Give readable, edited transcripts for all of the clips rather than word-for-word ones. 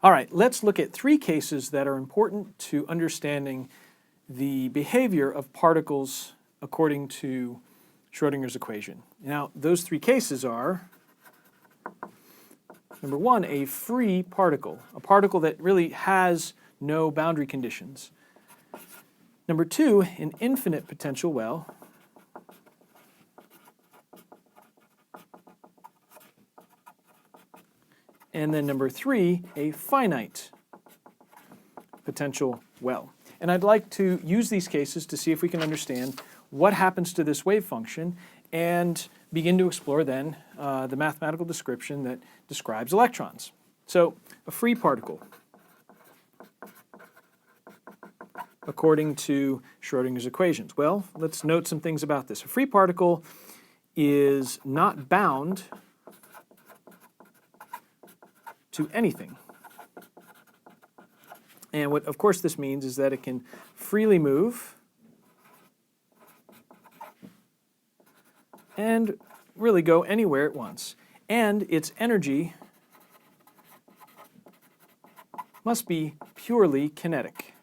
All right, let's look at three cases that are important to understanding the behavior of particles according to Schrödinger's equation. Now, those three cases are, number one, a free particle, a particle that really has no boundary conditions. Number two, an infinite potential well. And then number three, a finite potential well. And I'd like to use these cases to see if we can understand what happens to this wave function and begin to explore then the mathematical description that describes electrons. So a free particle, according to Schrödinger's equations. Well, let's note some things about this. A free particle is not bound to anything. And what, of course, this means is that it can freely move and really go anywhere it wants. And its energy must be purely kinetic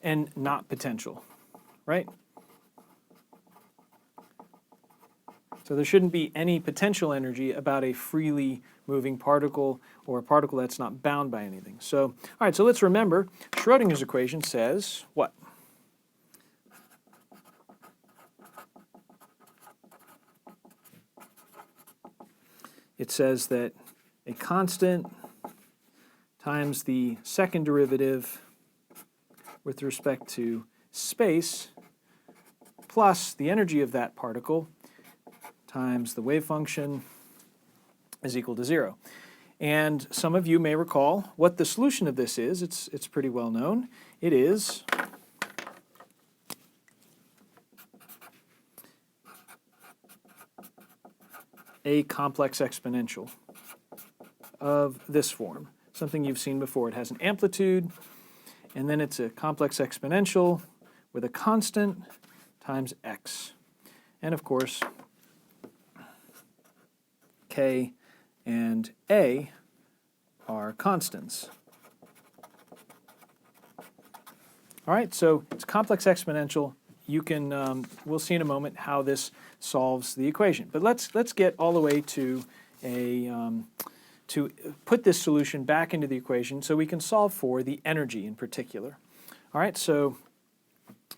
and not potential, right? So there shouldn't be any potential energy about a freely moving particle or a particle that's not bound by anything. So, all right, so let's remember, Schrödinger's equation says what? It says that a constant times the second derivative with respect to space plus the energy of that particle times the wave function is equal to 0. And some of you may recall what the solution of this is. It's pretty well known. It is a complex exponential of this form, something you've seen before. It has an amplitude, and then it's a complex exponential with a constant times x. And of course, k and a are constants. All right, so it's complex exponential. You can, we'll see in a moment how this solves the equation. But let's get all the way to to put this solution back into the equation so we can solve for the energy in particular. All right, so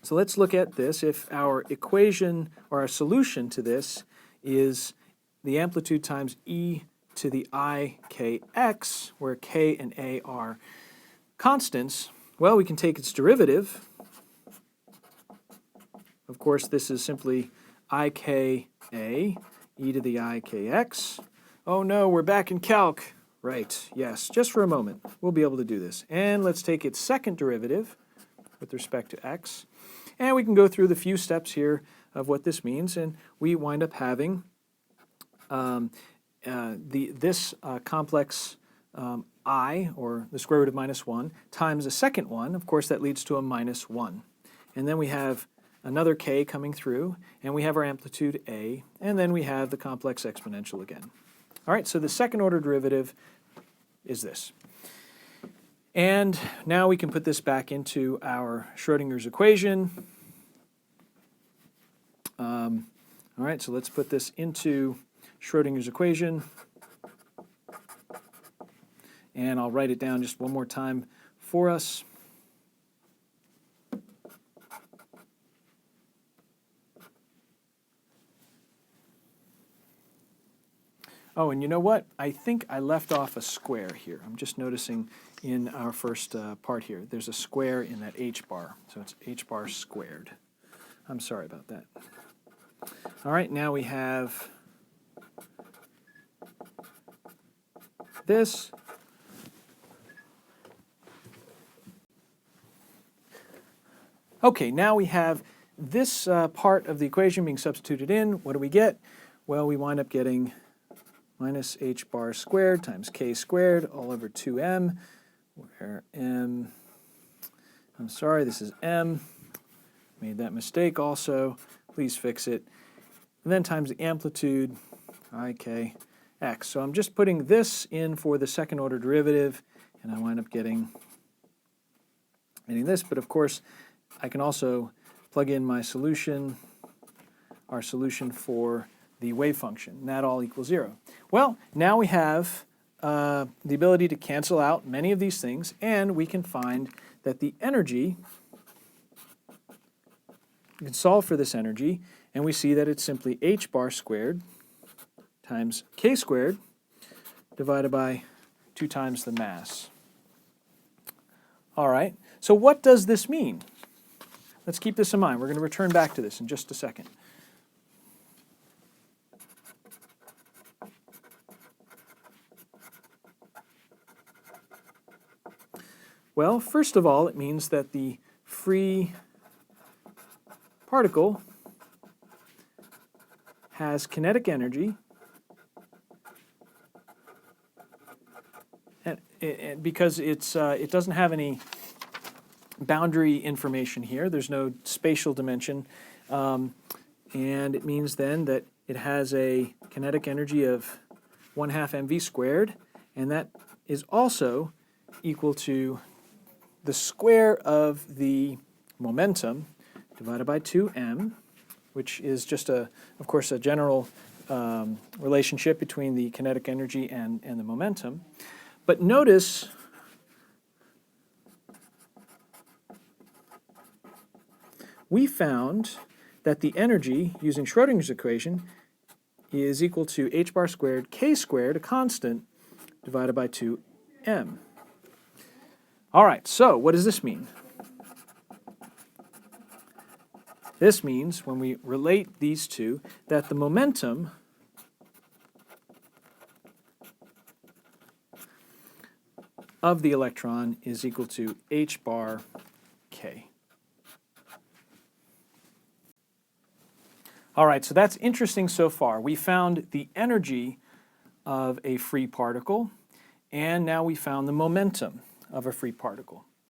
let's look at this. If our equation or our solution to this is the amplitude times e to the I kx, where k and a are constants, well, we can take its derivative. Of course, this is simply ika e to the I kx. Oh no, we're back in calc. Right, yes, just for a moment. We'll be able to do this. And let's take its second derivative with respect to x. And we can go through the few steps here of what this means, and we wind up having this complex I, or the square root of minus 1, times a second one. Of course, that leads to a minus 1. And then we have another k coming through, and we have our amplitude a, and then we have the complex exponential again. All right, so the second order derivative is this. And now we can put this back into our Schrödinger's equation. All right, so let's put this into Schrödinger's equation. And I'll write it down just one more time for us. Oh, and you know what? I think I left off a square here. I'm just noticing in our first part here, there's a square in that h bar. So it's h bar squared. I'm sorry about that. All right, now we have this. Okay, now we have this part of the equation being substituted in. What do we get? Well, we wind up getting minus h bar squared times k squared all over 2m, where m, I'm sorry, this is m, made that mistake also, please fix it, and then times the amplitude, ik, x. So I'm just putting this in for the second order derivative, and I wind up getting this. But of course, I can also plug in my solution, our solution for the wave function, and that all equals 0. Well, now we have the ability to cancel out many of these things, and we can find that the energy, we can solve for this energy, and we see that it's simply h bar squared times k squared divided by 2 times the mass. All right, so what does this mean? Let's keep this in mind. We're going to return back to this in just a second. Well, first of all, it means that the free particle has kinetic energy, and because it doesn't have any boundary information here, there's no spatial dimension, and it means then that it has a kinetic energy of 1/2 mv squared, and that is also equal to the square of the momentum divided by 2m, which is just, of course, a general relationship between the kinetic energy and the momentum. But notice we found that the energy, using Schrodinger's equation, is equal to h bar squared k squared, a constant, divided by 2m. All right, so what does this mean? This means, when we relate these two, that the momentum of the electron is equal to h bar k. All right, so that's interesting so far. We found the energy of a free particle, and now we found the momentum of a free particle.